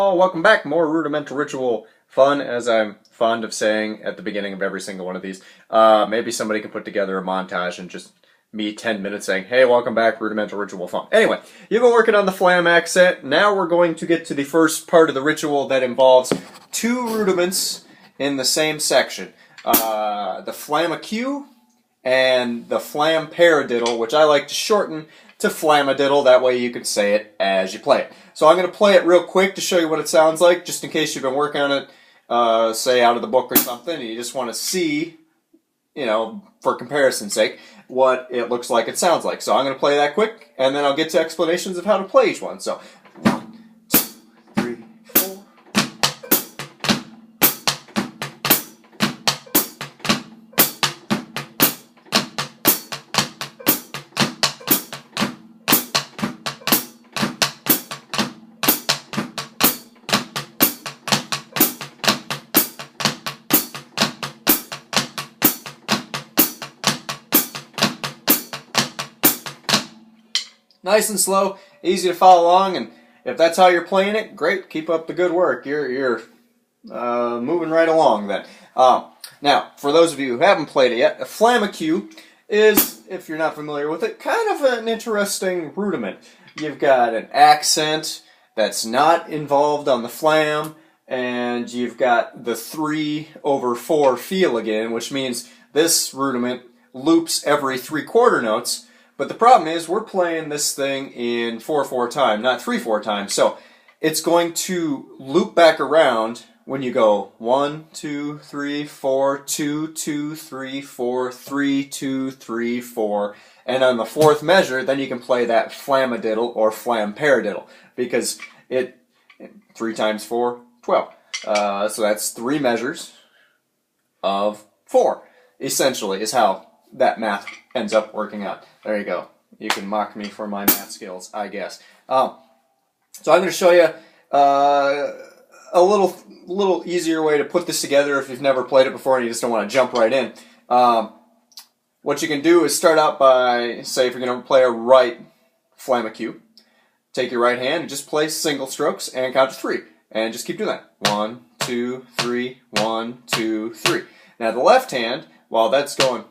Oh, welcome back. More rudimental ritual fun, as I'm fond of saying at the beginning of every single one of these. Maybe somebody can put together a montage and just me 10 minutes saying, hey, welcome back, rudimental ritual fun. Anyway, you've been working on the flam accent. Now we're going to get to the first part of the ritual that involves two rudiments in the same section. The Flamacue and the Flam Paradiddle, which I like to shorten to Flamadiddle. That way you can say it as you play it. So I'm going to play it real quick to show you what it sounds like, just in case you've been working on it, say out of the book or something, and you just want to see, you know, for comparison's sake, what it looks like it sounds like. So I'm going to play that quick, and then I'll get to explanations of how to play each one. So, 1, 2, 3, 4. Nice and slow, easy to follow along, and if that's how you're playing it, great, keep up the good work. You're moving right along then. Now, for those of you who haven't played it yet, a Flamacue is, if you're not familiar with it, kind of an interesting rudiment. You've got an accent that's not involved on the flam, and you've got the 3/4 feel again, which means this rudiment loops every 3/4 notes. But the problem is we're playing this thing in 4/4 time, not 3/4 time. So it's going to loop back around when you go 1, 2, 3, 4, 2, 2, 3, 4, 3, 2, 3, 4. And on the fourth measure, then you can play that Flamadiddle or Flam Paradiddle, because it 3 times 4, 12. So that's 3 measures of 4, essentially, is how that math ends up working out. There you go. You can mock me for my math skills, I guess. So I'm going to show you a little easier way to put this together if you've never played it before and you just don't want to jump right in. What you can do is start out by, say, if you're going to play a right Flamacue, take your right hand and just play single strokes and count to 3. And just keep doing that. 1, 2, 3, 1, 2, 3. Now the left hand, while that's going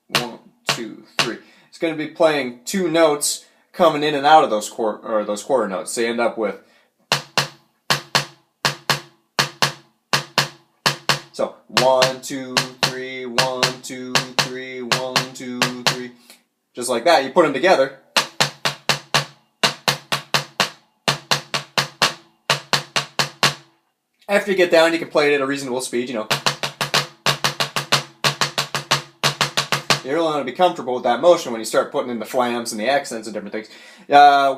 1, 2, 3. It's going to be playing 2 notes coming in and out of those quarter notes. So you end up with. So 1, 2, 3, 1, 2, 3, 1, 2, 3. Just like that. You put them together. After you get down, you can play it at a reasonable speed, you know. You really want to be comfortable with that motion when you start putting in the flams and the accents and different things.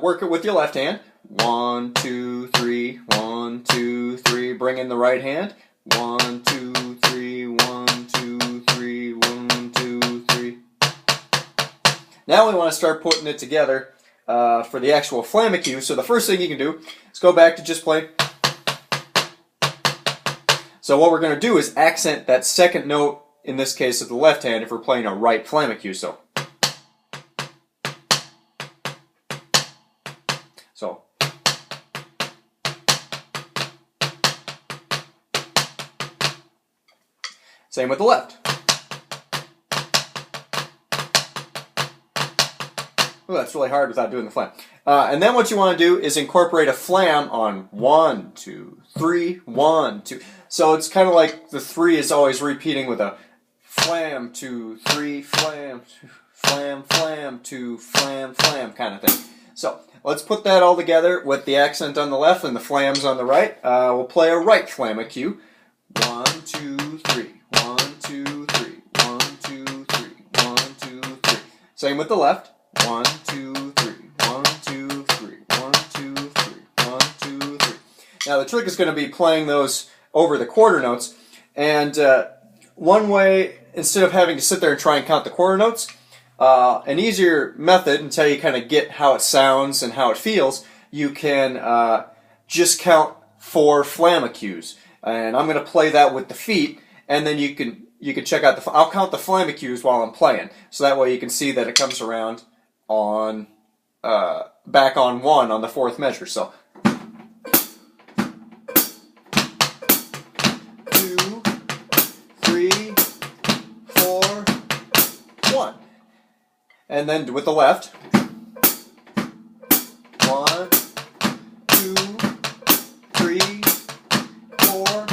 Work it with your left hand. 1, 2, 3, 1, 2, 3. Bring in the right hand. 1, 2, 3, 1, 2, 3, 1, 2, 3. Now we want to start putting it together for the actual Flamacue. So the first thing you can do is go back to just play. So what we're going to do is accent that second note, in this case of the left hand, if we're playing a right Flamacue. So. Same with the left. Ooh, that's really hard without doing the flam. And then what you want to do is incorporate a flam on 1, 2, 3, 1, 2. So it's kind of like the 3 is always repeating with a flam, 2, 3, flam, 2, flam, flam, 2, flam, flam kind of thing. So let's put that all together with the accent on the left and the flams on the right. We'll play a right Flamacue. 1, 2, 3, 1, 2, 3, 1, 2, 3, 1, 2, 3. Same with the left. 1, 2, 3, 1, 2, 3, 1, 2, 3, 1, 2, 3. Now the trick is going to be playing those over the quarter notes, and one way, instead of having to sit there and try and count the quarter notes, an easier method until you kind of get how it sounds and how it feels, you can just count 4 Flamacues. And I'm going to play that with the feet, and then you can check out I'll count the Flamacues while I'm playing, so that way you can see that it comes around on back on 1 on the 4th measure. So And then with the left. 1, 2, 3, 4,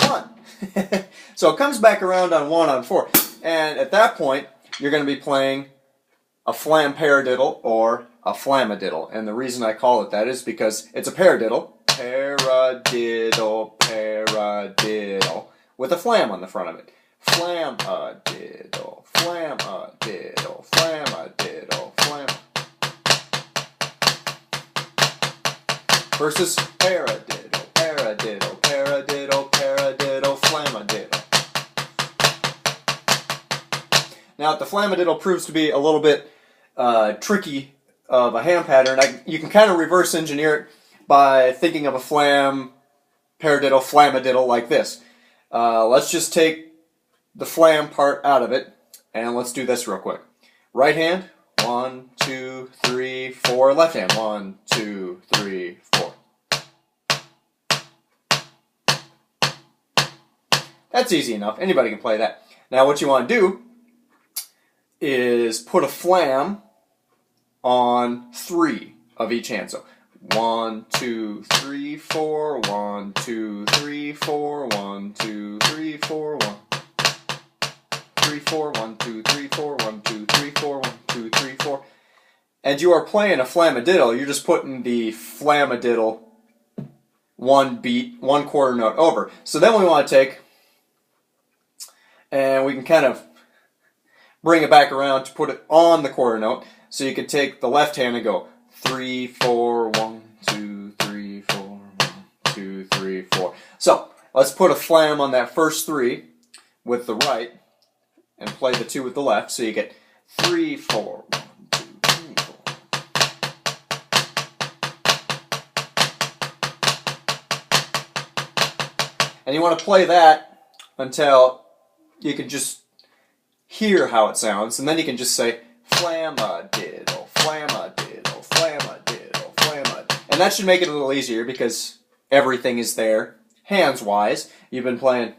1. So it comes back around on 1 on 4. And at that point, you're going to be playing a Flam Paradiddle or a Flamadiddle. And the reason I call it that is because it's a paradiddle. Paradiddle, paradiddle. With a flam on the front of it. Flamadiddle, Flamadiddle, Flamadiddle, Flam. Versus paradiddle, paradiddle, paradiddle, paradiddle, Flamadiddle. Now, if the Flamadiddle proves to be a little bit tricky of a hand pattern, you can kind of reverse engineer it by thinking of a flam, paradiddle, Flamadiddle like this. Let's just take the flam part out of it, and let's do this real quick. Right hand, 1, 2, 3, 4. Left hand, 1, 2, 3, 4. That's easy enough. Anybody can play that. Now what you want to do is put a flam on 3 of each hand. So 1, 2, 3, 4, 1, 2, 3, 4, 1, 2, 3, 4, 1, 3, 4, 1, 2, 3, 4, 1, 2, 3, 4, 1, 2, 3, 4. And you are playing a Flamadiddle. You're just putting the Flamadiddle one beat, 1 quarter note over. So then we want to take, and we can kind of bring it back around to put it on the quarter note. So you could take the left hand and go 3, 4, 1, 2, 3, 4, 1, 2, 3, 4. So let's put a flam on that first 3 with the right and play the 2 with the left. So you get 3, 4, 1, 2, 3, 4. And you want to play that until you can just hear how it sounds, and then you can just say Flamadiddle, Flamadiddle, Flamadiddle, Flamadiddle. And that should make it a little easier because everything is there. Hands-wise, you've been playing.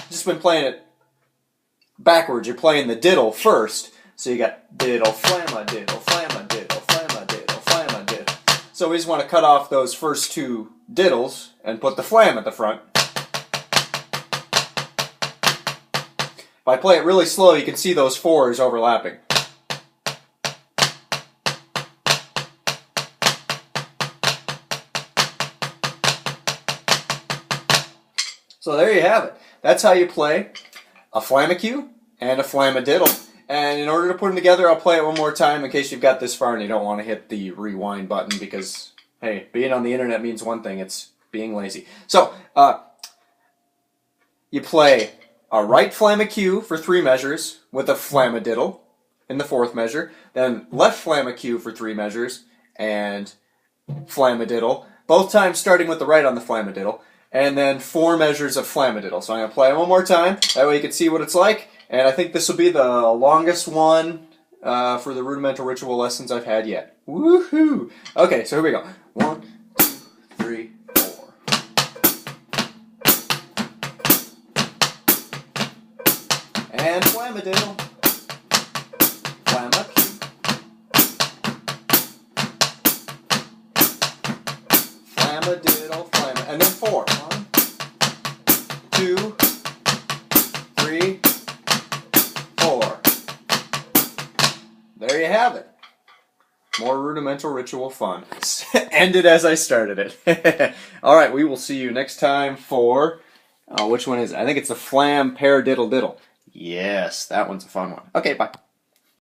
Just been playing it backwards. You're playing the diddle first. So you got diddle, Flamadiddle, Flamadiddle, Flamadiddle, Flamadiddle. So we just want to cut off those first 2 diddles and put the flam at the front. If I play it really slow, you can see those 4s overlapping. So there you have it. That's how you play a Flamacue and a Flamadiddle. And in order to put them together, I'll play it one more time in case you've got this far and you don't want to hit the rewind button because, hey, being on the internet means one thing, it's being lazy. So, you play a right Flamacue for 3 measures with a Flamadiddle in the 4th measure, then left Flamacue for 3 measures and Flamadiddle, both times starting with the right on the Flamadiddle, and then 4 measures of Flamadiddle. So I'm going to play it one more time, that way you can see what it's like, and I think this will be the longest one for the rudimental ritual lessons I've had yet. Woohoo! Okay, so here we go. 1, 2, 3, 4. And Flamadiddle. Flamacue. Flamadiddle, and then 4. 1, 2, 3, 4. There you have it. More rudimental ritual fun. Ended as I started it. Alright, we will see you next time for, which one is it? I think it's the Flam Paradiddle. Yes, that one's a fun one. Okay, bye.